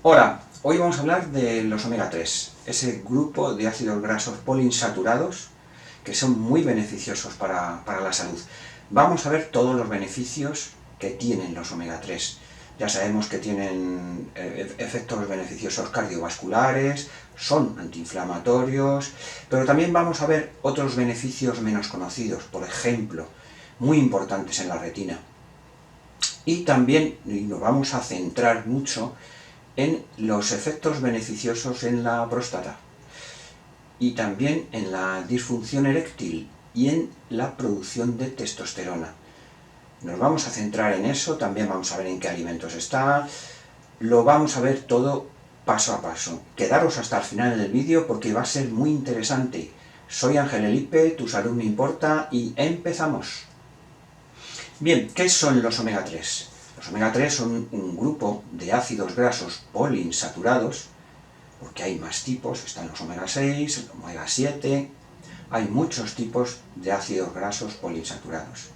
Hola, hoy vamos a hablar de los omega 3, ese grupo de ácidos grasos poliinsaturados que son muy beneficiosos para la salud. Vamos a ver todos los beneficios que tienen los omega 3. Ya sabemos que tienen efectos beneficiosos cardiovasculares, son antiinflamatorios, pero también vamos a ver otros beneficios menos conocidos, por ejemplo, muy importantes en la retina. Y también nos vamos a centrar mucho en los efectos beneficiosos en la próstata y también en la disfunción eréctil y en la producción de testosterona. Nos vamos a centrar en eso, también vamos a ver en qué alimentos está, lo vamos a ver todo paso a paso. Quedaros hasta el final del vídeo porque va a ser muy interesante. Soy Ángel Elipe, tu salud me importa y empezamos. Bien, ¿qué son los omega 3? Los omega 3 son un grupo de ácidos grasos poliinsaturados, porque hay más tipos, están los omega 6, el omega 7, hay muchos tipos de ácidos grasos poliinsaturados.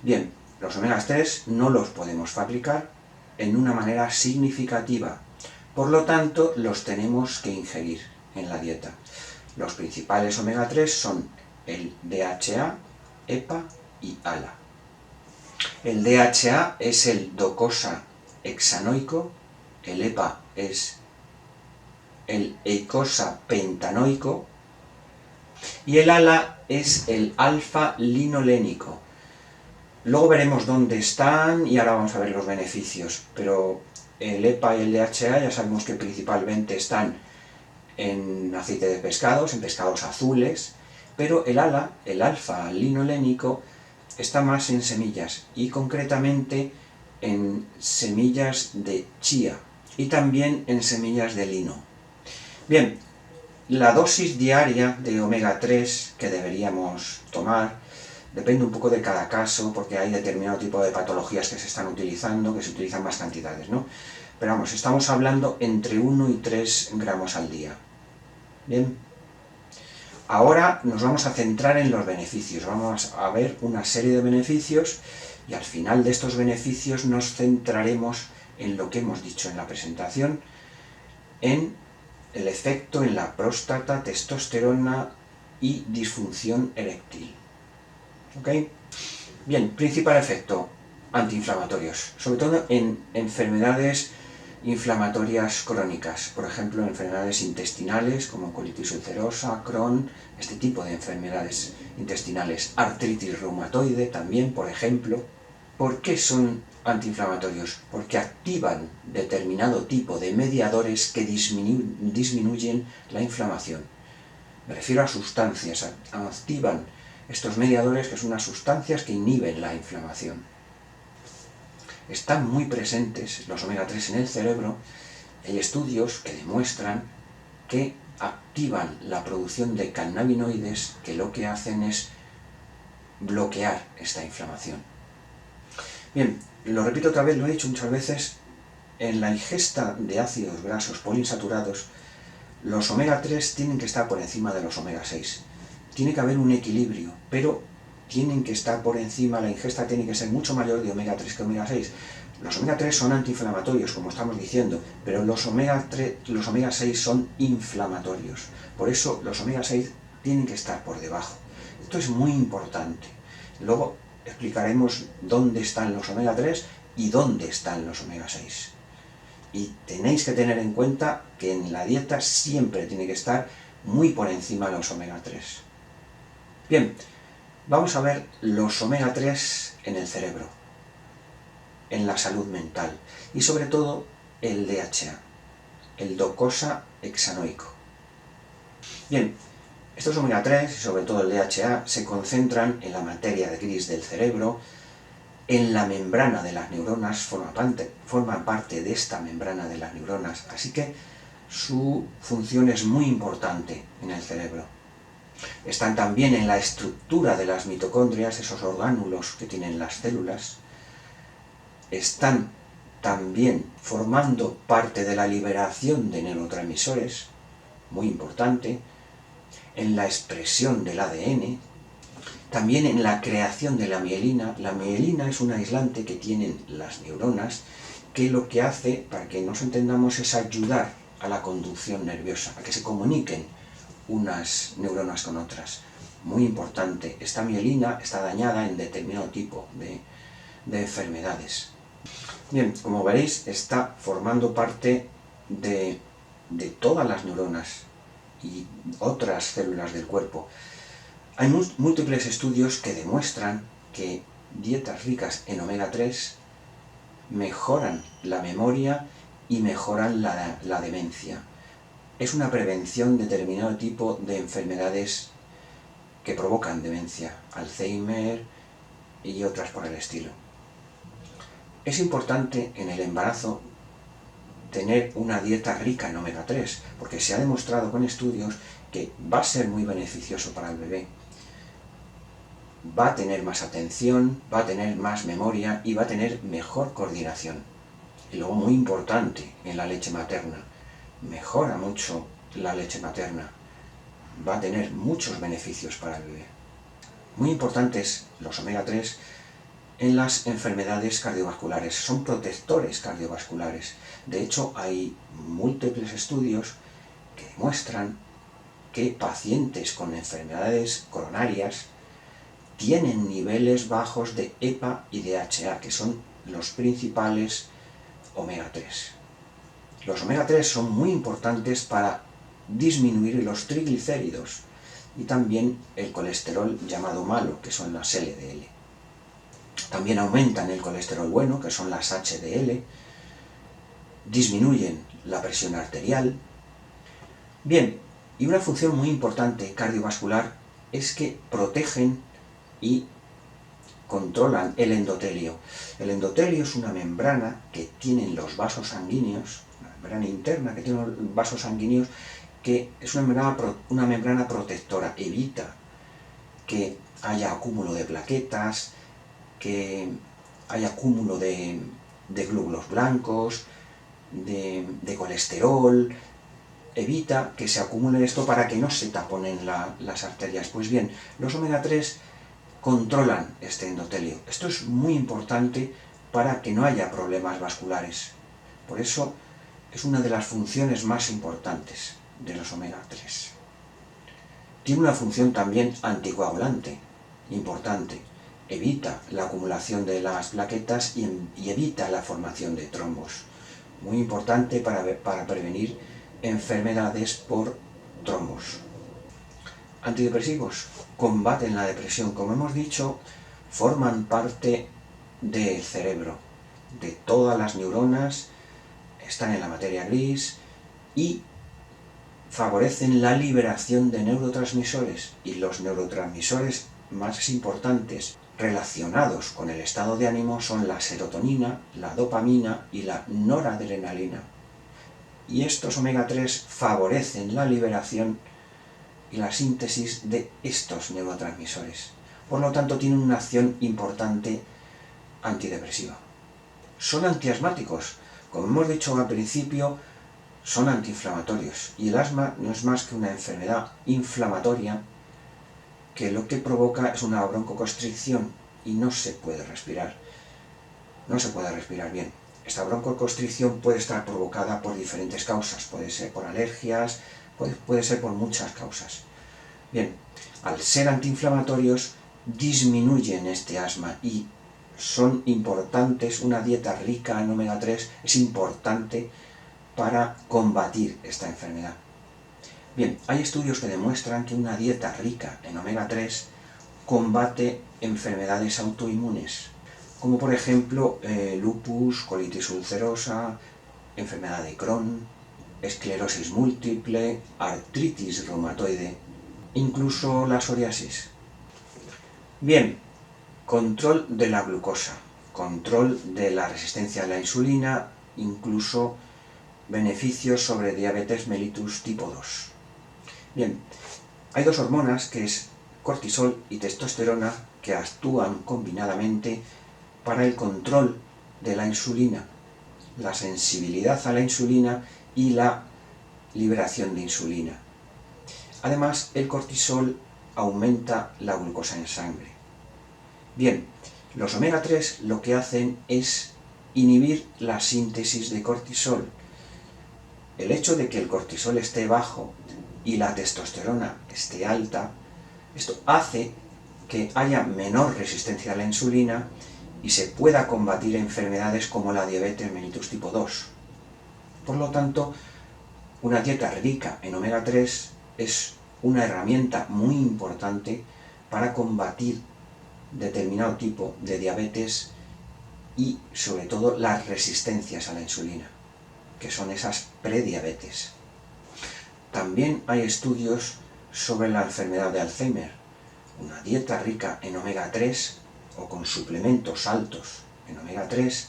Bien, los omega 3 no los podemos fabricar en una manera significativa, por lo tanto los tenemos que ingerir en la dieta. Los principales omega 3 son el DHA, EPA y ALA. El DHA es el docosahexanoico, el EPA es el eicosapentanoico y el ALA es el alfa-linolénico. Luego veremos dónde están y ahora vamos a ver los beneficios, pero el EPA y el DHA ya sabemos que principalmente están en aceite de pescados, en pescados azules, pero el ALA, el alfa-linolénico, está más en semillas y concretamente en semillas de chía y también en semillas de lino. Bien, la dosis diaria de omega 3 que deberíamos tomar depende un poco de cada caso porque hay determinado tipo de patologías que se están utilizando, que se utilizan más cantidades, ¿no? Pero vamos, estamos hablando entre 1 y 3 gramos al día. Bien. Ahora nos vamos a centrar en los beneficios, vamos a ver una serie de beneficios y al final de estos beneficios nos centraremos en lo que hemos dicho en la presentación, en el efecto en la próstata, testosterona y disfunción eréctil. ¿Ok? Bien, principal efecto, antiinflamatorios, sobre todo en enfermedades inflamatorias crónicas, por ejemplo, enfermedades intestinales como colitis ulcerosa, Crohn, este tipo de enfermedades intestinales, artritis reumatoide también, por ejemplo. ¿Por qué son antiinflamatorios? Porque activan determinado tipo de mediadores que disminuyen la inflamación. Me refiero a sustancias, activan estos mediadores que son unas sustancias que inhiben la inflamación. Están muy presentes los omega 3 en el cerebro. Hay estudios que demuestran que activan la producción de cannabinoides que lo que hacen es bloquear esta inflamación. Bien, lo repito otra vez, lo he dicho muchas veces, en la ingesta de ácidos grasos poliinsaturados, los omega 3 tienen que estar por encima de los omega 6. Tiene que haber un equilibrio, pero tienen que estar por encima, la ingesta tiene que ser mucho mayor de omega 3 que omega 6. Los omega 3 son antiinflamatorios, como estamos diciendo, pero los omega 6 son inflamatorios. Por eso los omega 6 tienen que estar por debajo. Esto es muy importante. Luego explicaremos dónde están los omega 3 y dónde están los omega 6. Y tenéis que tener en cuenta que en la dieta siempre tiene que estar muy por encima de los omega 3. Bien, vamos a ver los omega 3 en el cerebro, en la salud mental y sobre todo el DHA, el docosahexanoico. Bien, estos omega 3 y sobre todo el DHA se concentran en la materia gris del cerebro, en la membrana de las neuronas, forman parte de esta membrana de las neuronas, así que su función es muy importante en el cerebro. Están también en la estructura de las mitocondrias, esos orgánulos que tienen las células. Están también formando parte de la liberación de neurotransmisores, muy importante, en la expresión del ADN, también en la creación de la mielina. La mielina es un aislante que tienen las neuronas que lo que hace, para que nos entendamos, es ayudar a la conducción nerviosa, a que se comuniquen unas neuronas con otras. Muy importante, esta mielina está dañada en determinado tipo de enfermedades. Bien, como veréis, está formando parte de todas las neuronas y otras células del cuerpo. Hay múltiples estudios que demuestran que dietas ricas en omega 3 mejoran la memoria y mejoran la demencia. Es una prevención de determinado tipo de enfermedades que provocan demencia, Alzheimer y otras por el estilo. Es importante en el embarazo tener una dieta rica en omega 3, porque se ha demostrado con estudios que va a ser muy beneficioso para el bebé. Va a tener más atención, va a tener más memoria y va a tener mejor coordinación. Y luego, muy importante, en la leche materna, mejora mucho la leche materna. Va a tener muchos beneficios para el bebé. Muy importantes los omega 3 en las enfermedades cardiovasculares, son protectores cardiovasculares. De hecho, hay múltiples estudios que demuestran que pacientes con enfermedades coronarias tienen niveles bajos de EPA y DHA, que son los principales omega 3. Los omega 3 son muy importantes para disminuir los triglicéridos y también el colesterol llamado malo, que son las LDL. También aumentan el colesterol bueno, que son las HDL, disminuyen la presión arterial. Bien, y una función muy importante cardiovascular es que protegen y controlan el endotelio. El endotelio es una membrana que tienen los vasos sanguíneos, una membrana interna que tiene los vasos sanguíneos, que es una membrana protectora, evita que haya acúmulo de plaquetas, que haya acúmulo de glóbulos blancos, de colesterol, evita que se acumule esto para que no se taponen las arterias. Pues bien, los omega 3 controlan este endotelio. Esto es muy importante para que no haya problemas vasculares. Por eso es una de las funciones más importantes de los omega 3. Tiene una función también anticoagulante, importante. Evita la acumulación de las plaquetas y evita la formación de trombos. Muy importante para prevenir enfermedades por trombos. Antidepresivos combaten la depresión. Como hemos dicho, forman parte del cerebro, de todas las neuronas, están en la materia gris y favorecen la liberación de neurotransmisores, y los neurotransmisores más importantes relacionados con el estado de ánimo son la serotonina, la dopamina y la noradrenalina. Y estos omega 3 favorecen la liberación y la síntesis de estos neurotransmisores. Por lo tanto, tienen una acción importante antidepresiva. Son antiasmáticos. Como hemos dicho al principio, son antiinflamatorios. Y el asma no es más que una enfermedad inflamatoria que lo que provoca es una broncoconstricción y no se puede respirar. No se puede respirar bien. Esta broncoconstricción puede estar provocada por diferentes causas. Puede ser por alergias, puede ser por muchas causas. Bien, al ser antiinflamatorios disminuyen este asma y son importantes. Una dieta rica en omega 3 es importante para combatir esta enfermedad. Bien, hay estudios que demuestran que una dieta rica en omega 3 combate enfermedades autoinmunes, como por ejemplo lupus, colitis ulcerosa, enfermedad de Crohn, esclerosis múltiple, artritis reumatoide, incluso la psoriasis. Bien, control de la glucosa, control de la resistencia a la insulina, incluso beneficios sobre diabetes mellitus tipo 2. Bien, hay dos hormonas, que es cortisol y testosterona, que actúan combinadamente para el control de la insulina, la sensibilidad a la insulina y la liberación de insulina. Además, el cortisol aumenta la glucosa en sangre. Bien, los omega 3 lo que hacen es inhibir la síntesis de cortisol. El hecho de que el cortisol esté bajo y la testosterona esté alta, esto hace que haya menor resistencia a la insulina y se pueda combatir enfermedades como la diabetes mellitus tipo 2. Por lo tanto, una dieta rica en omega 3 es una herramienta muy importante para combatir determinado tipo de diabetes y sobre todo las resistencias a la insulina, que son esas prediabetes. También hay estudios sobre la enfermedad de Alzheimer. Una dieta rica en omega 3 o con suplementos altos en omega 3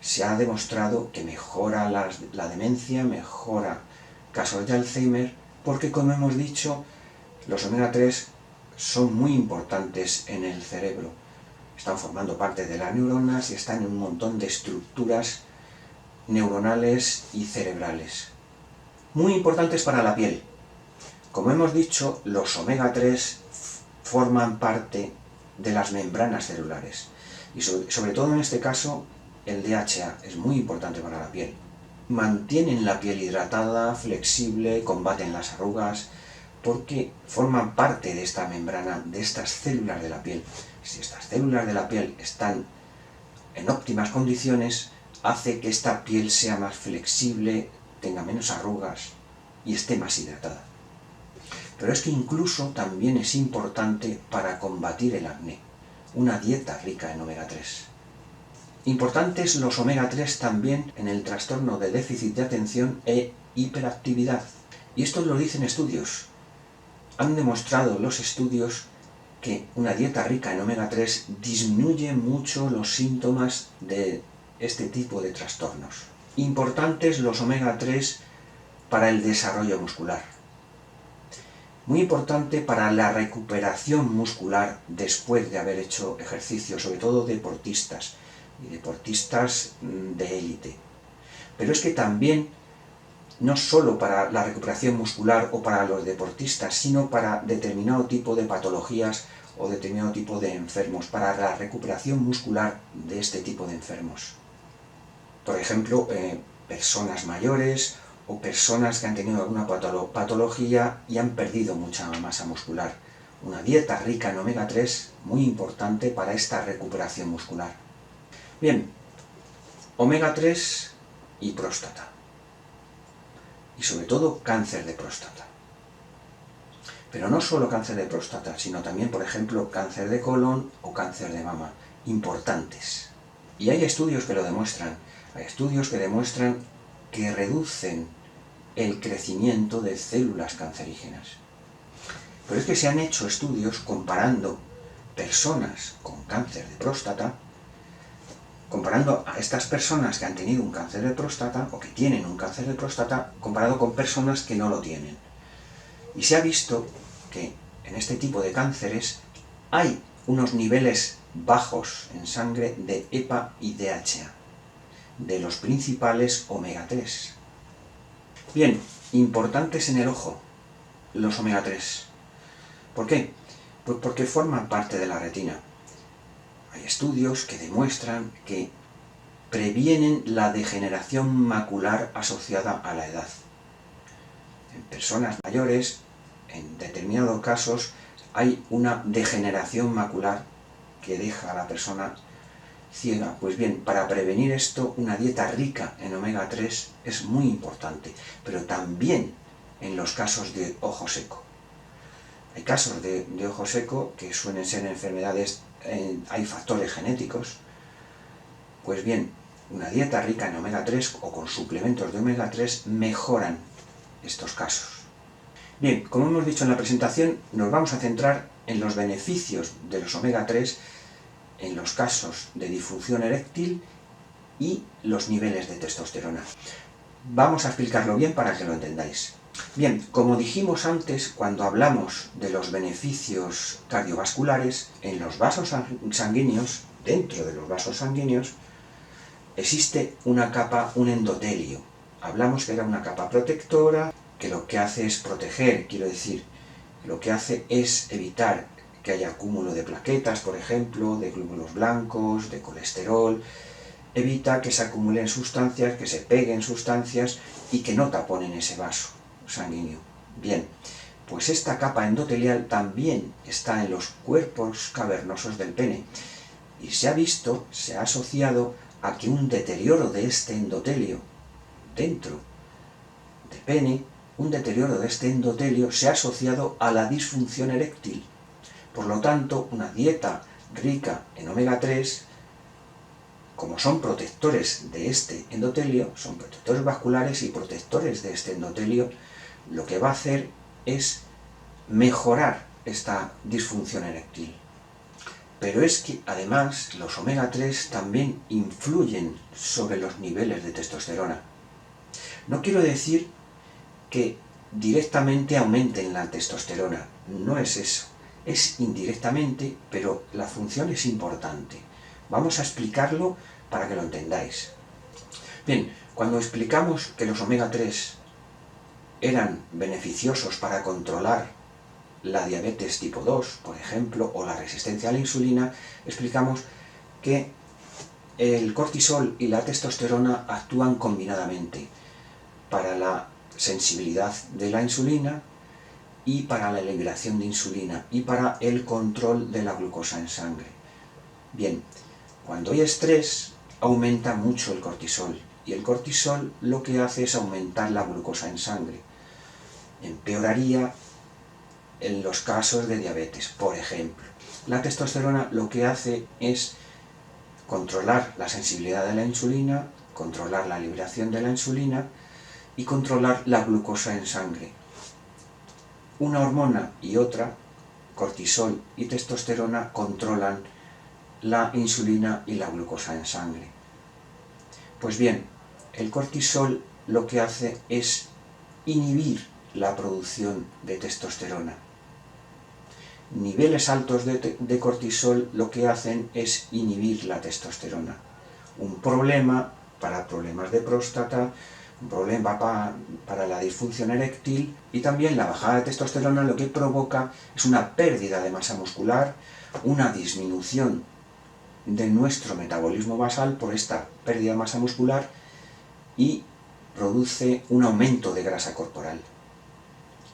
se ha demostrado que mejora la demencia, mejora casos de Alzheimer, porque como hemos dicho, los omega 3 son muy importantes en el cerebro. Están formando parte de las neuronas y están en un montón de estructuras neuronales y cerebrales. Muy importantes para la piel. Como hemos dicho, los omega 3 forman parte de las membranas celulares. Y sobre todo en este caso, el DHA es muy importante para la piel. Mantienen la piel hidratada, flexible, combaten las arrugas, porque forman parte de esta membrana, de estas células de la piel. Si estas células de la piel están en óptimas condiciones, hace que esta piel sea más flexible, tenga menos arrugas y esté más hidratada. Pero es que incluso también es importante para combatir el acné, una dieta rica en omega 3. Importantes los omega 3 también en el trastorno de déficit de atención e hiperactividad. Y esto lo dicen estudios. Han demostrado los estudios que una dieta rica en omega 3 disminuye mucho los síntomas de este tipo de trastornos. Importantes los omega 3 para el desarrollo muscular. Muy importante para la recuperación muscular después de haber hecho ejercicio, sobre todo deportistas y deportistas de élite. Pero es que también, no solo para la recuperación muscular o para los deportistas, sino para determinado tipo de patologías o determinado tipo de enfermos, para la recuperación muscular de este tipo de enfermos. Por ejemplo, personas mayores o personas que han tenido alguna patología y han perdido mucha masa muscular. Una dieta rica en omega 3, muy importante para esta recuperación muscular. Bien, omega 3 y próstata. Y sobre todo cáncer de próstata. Pero no solo cáncer de próstata, sino también, por ejemplo, cáncer de colon o cáncer de mama. Importantes. Y hay estudios que lo demuestran. Hay estudios que demuestran que reducen el crecimiento de células cancerígenas. Pero es que se han hecho estudios comparando personas con cáncer de próstata, comparando a estas personas que han tenido un cáncer de próstata o que tienen un cáncer de próstata, comparado con personas que no lo tienen. Y se ha visto que en este tipo de cánceres hay unos niveles bajos en sangre de EPA y DHA, de los principales omega 3. Bien, importantes en el ojo, los omega 3. ¿Por qué? Pues porque forman parte de la retina. Hay estudios que demuestran que previenen la degeneración macular asociada a la edad. En personas mayores, en determinados casos, hay una degeneración macular que deja a la persona ciega. Pues bien, para prevenir esto, una dieta rica en omega 3 es muy importante, pero también en los casos de ojo seco. Hay casos de ojo seco que suelen ser enfermedades, hay factores genéticos. Pues bien, una dieta rica en omega 3 o con suplementos de omega 3 mejoran estos casos. Bien, como hemos dicho en la presentación, nos vamos a centrar en los beneficios de los omega 3 en los casos de disfunción eréctil y los niveles de testosterona. Vamos a explicarlo bien para que lo entendáis. Bien, como dijimos antes, cuando hablamos de los beneficios cardiovasculares, en los vasos sanguíneos, dentro de los vasos sanguíneos, existe una capa, un endotelio. Hablamos que era una capa protectora, que lo que hace es proteger, quiero decir, lo que hace es evitar que haya acúmulo de plaquetas, por ejemplo, de glóbulos blancos, de colesterol, evita que se acumulen sustancias, que se peguen sustancias y que no taponen ese vaso sanguíneo. Bien, pues esta capa endotelial también está en los cuerpos cavernosos del pene y se ha visto, se ha asociado a que un deterioro de este endotelio dentro del pene, un deterioro de este endotelio se ha asociado a la disfunción eréctil. Por lo tanto, una dieta rica en omega 3, como son protectores de este endotelio, son protectores vasculares y protectores de este endotelio, lo que va a hacer es mejorar esta disfunción eréctil. Pero es que además los omega 3 también influyen sobre los niveles de testosterona. No quiero decir que directamente aumenten la testosterona, no es eso, es indirectamente, pero la función es importante. Vamos a explicarlo para que lo entendáis. Bien, cuando explicamos que los omega 3 eran beneficiosos para controlar la diabetes tipo 2, por ejemplo, o la resistencia a la insulina, explicamos que el cortisol y la testosterona actúan combinadamente para la sensibilidad de la insulina y para la liberación de insulina y para el control de la glucosa en sangre. Bien, cuando hay estrés aumenta mucho el cortisol y el cortisol lo que hace es aumentar la glucosa en sangre. Empeoraría en los casos de diabetes, por ejemplo. La testosterona lo que hace es controlar la sensibilidad de la insulina, controlar la liberación de la insulina y controlar la glucosa en sangre. Una hormona y otra, cortisol y testosterona, controlan la insulina y la glucosa en sangre. Pues bien, el cortisol lo que hace es inhibir la producción de testosterona. Niveles altos de cortisol lo que hacen es inhibir la testosterona. Un problema para problemas de próstata, un problema para la disfunción eréctil, y también la bajada de testosterona lo que provoca es una pérdida de masa muscular, una disminución de nuestro metabolismo basal por esta pérdida de masa muscular y produce un aumento de grasa corporal.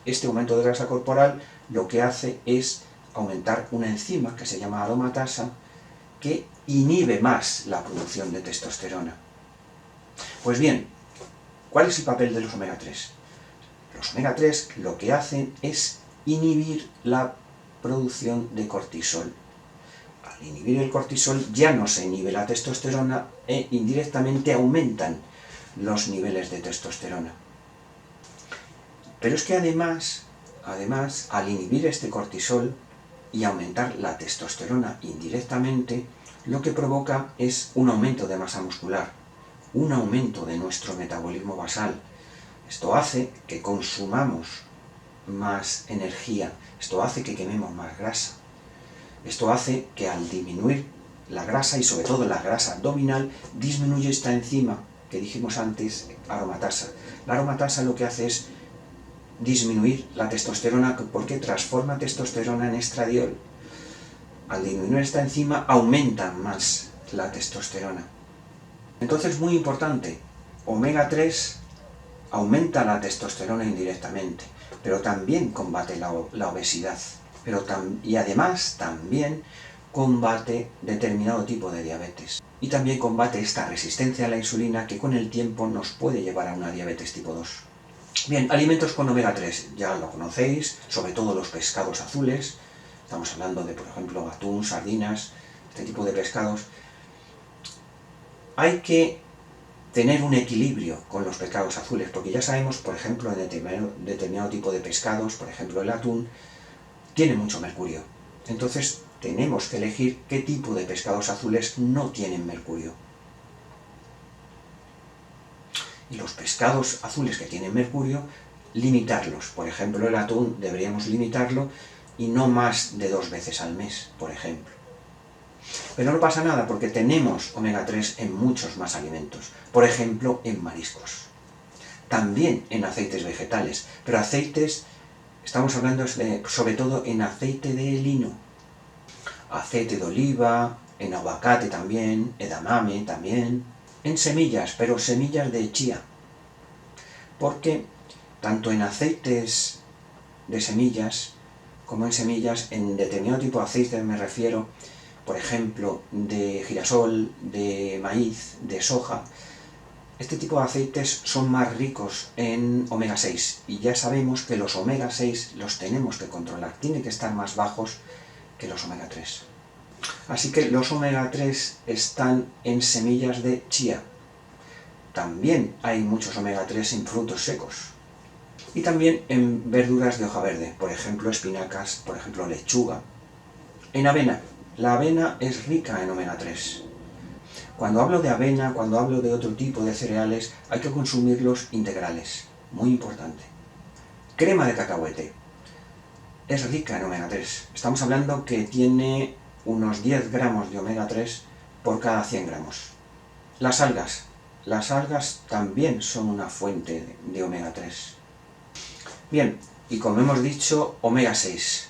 Este aumento de grasa corporal lo que hace es aumentar una enzima que se llama aromatasa que inhibe más la producción de testosterona. Pues bien, ¿cuál es el papel de los omega 3? Los omega 3 lo que hacen es inhibir la producción de cortisol. Al inhibir el cortisol ya no se inhibe la testosterona e indirectamente aumentan los niveles de testosterona. Pero es que además, al inhibir este cortisol y aumentar la testosterona indirectamente, lo que provoca es un aumento de masa muscular, un aumento de nuestro metabolismo basal. Esto hace que consumamos más energía, esto hace que quememos más grasa. Esto hace que al disminuir la grasa, y sobre todo la grasa abdominal, disminuye esta enzima que dijimos antes, aromatasa. La aromatasa lo que hace es disminuir la testosterona porque transforma testosterona en estradiol. Al disminuir esta enzima aumenta más la testosterona. Entonces, muy importante, omega 3 aumenta la testosterona indirectamente, pero también combate la obesidad. Y además también combate determinado tipo de diabetes. Y también combate esta resistencia a la insulina que con el tiempo nos puede llevar a una diabetes tipo 2. Bien, alimentos con omega 3, ya lo conocéis, sobre todo los pescados azules. Estamos hablando de, por ejemplo, atún, sardinas, este tipo de pescados. Hay que tener un equilibrio con los pescados azules, porque ya sabemos, por ejemplo, en determinado tipo de pescados, por ejemplo el atún, tiene mucho mercurio. Entonces tenemos que elegir qué tipo de pescados azules no tienen mercurio. Y los pescados azules que tienen mercurio, limitarlos. Por ejemplo, el atún deberíamos limitarlo y no más de 2 veces al mes, por ejemplo. Pero no pasa nada porque tenemos omega 3 en muchos más alimentos. Por ejemplo, en mariscos. También en aceites vegetales, pero aceites, estamos hablando sobre todo en aceite de lino, aceite de oliva, en aguacate también, edamame también. en semillas, pero semillas de chía, porque tanto en aceites de semillas como en semillas, en determinado tipo de aceites me refiero, por ejemplo, de girasol, de maíz, de soja, este tipo de aceites son más ricos en omega 6 y ya sabemos que los omega 6 los tenemos que controlar, tienen que estar más bajos que los omega 3. Así que los omega 3 están en semillas de chía. También hay muchos omega 3 en frutos secos. Y también en verduras de hoja verde, por ejemplo espinacas, por ejemplo lechuga. En avena, la avena es rica en omega 3. Cuando hablo de avena, cuando hablo de otro tipo de cereales, hay que consumirlos integrales, muy importante. Crema de cacahuete, es rica en omega 3. Estamos hablando que tiene unos 10 gramos de omega 3 por cada 100 gramos. Las algas también son una fuente de omega 3. Bien, y como hemos dicho, omega 6.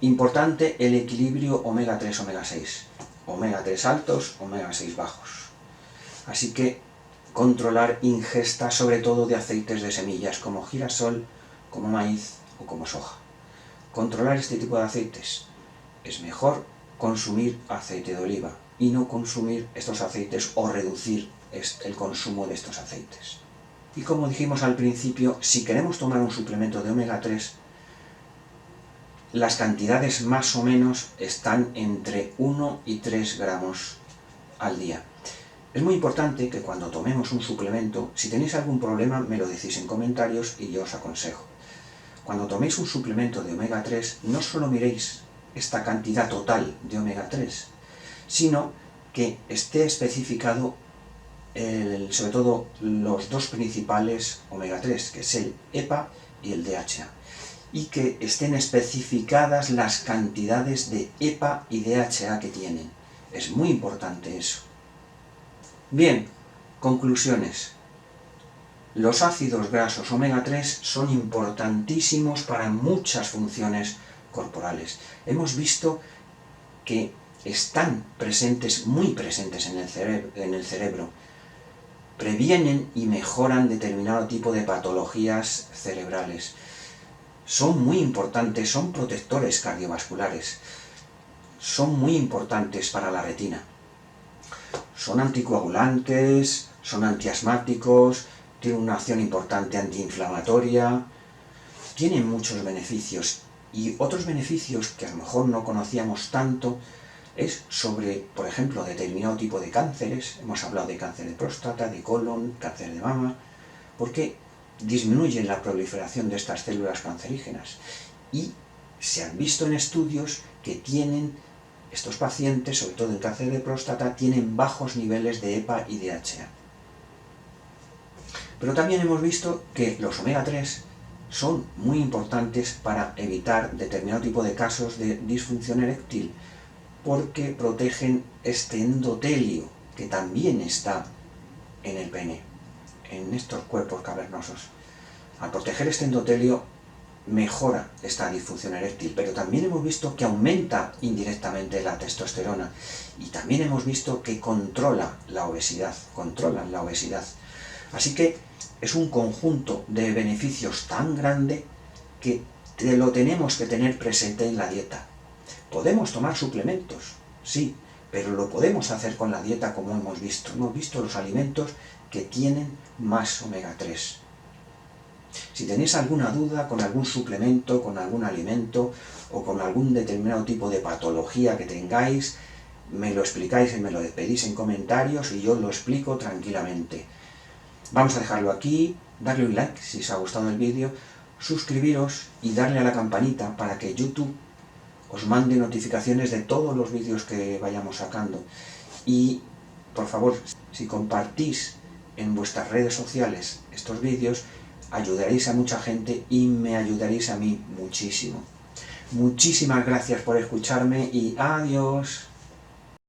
Importante el equilibrio omega 3, omega 6. Omega 3 altos, omega 6 bajos. Así que controlar ingesta sobre todo de aceites de semillas como girasol, como maíz o como soja. Controlar este tipo de aceites. Es mejor consumir aceite de oliva y no consumir estos aceites o reducir el consumo de estos aceites. Y como dijimos al principio, si queremos tomar un suplemento de omega 3, las cantidades más o menos están entre 1 y 3 gramos al día. Es muy importante que cuando tomemos un suplemento, si tenéis algún problema me lo decís en comentarios y yo os aconsejo. Cuando toméis un suplemento de omega 3, no solo miréis esta cantidad total de omega 3, sino que esté especificado sobre todo los dos principales omega 3, que es el EPA y el DHA, y que estén especificadas las cantidades de EPA y DHA que tienen. Es muy importante eso. Bien, conclusiones. Los ácidos grasos omega 3 son importantísimos para muchas funciones corporales. Hemos visto que están presentes, muy presentes en el cerebro. Previenen y mejoran determinado tipo de patologías cerebrales. Son muy importantes, son protectores cardiovasculares. Son muy importantes para la retina. Son anticoagulantes, son antiasmáticos, tienen una acción importante antiinflamatoria, tienen muchos beneficios. Y otros beneficios que a lo mejor no conocíamos tanto es sobre, por ejemplo, determinado tipo de cánceres. Hemos hablado de cáncer de próstata, de colon, cáncer de mama, porque disminuyen la proliferación de estas células cancerígenas. Y se han visto en estudios que estos pacientes, sobre todo en cáncer de próstata, tienen bajos niveles de EPA y DHA. Pero también hemos visto que los omega 3 son muy importantes para evitar determinado tipo de casos de disfunción eréctil, porque protegen este endotelio que también está en el pene, en estos cuerpos cavernosos. Al proteger este endotelio mejora esta disfunción eréctil, pero también hemos visto que aumenta indirectamente la testosterona y también hemos visto que controlan la obesidad. Así que es un conjunto de beneficios tan grande que lo tenemos que tener presente en la dieta. Podemos tomar suplementos, sí, pero lo podemos hacer con la dieta como hemos visto. Hemos visto los alimentos que tienen más omega 3. Si tenéis alguna duda con algún suplemento, con algún alimento o con algún determinado tipo de patología que tengáis, me lo explicáis y me lo pedís en comentarios y yo lo explico tranquilamente. Vamos a dejarlo aquí, darle un like si os ha gustado el vídeo, suscribiros y darle a la campanita para que YouTube os mande notificaciones de todos los vídeos que vayamos sacando. Y, por favor, si compartís en vuestras redes sociales estos vídeos, ayudaréis a mucha gente y me ayudaréis a mí muchísimo. Muchísimas gracias por escucharme y adiós.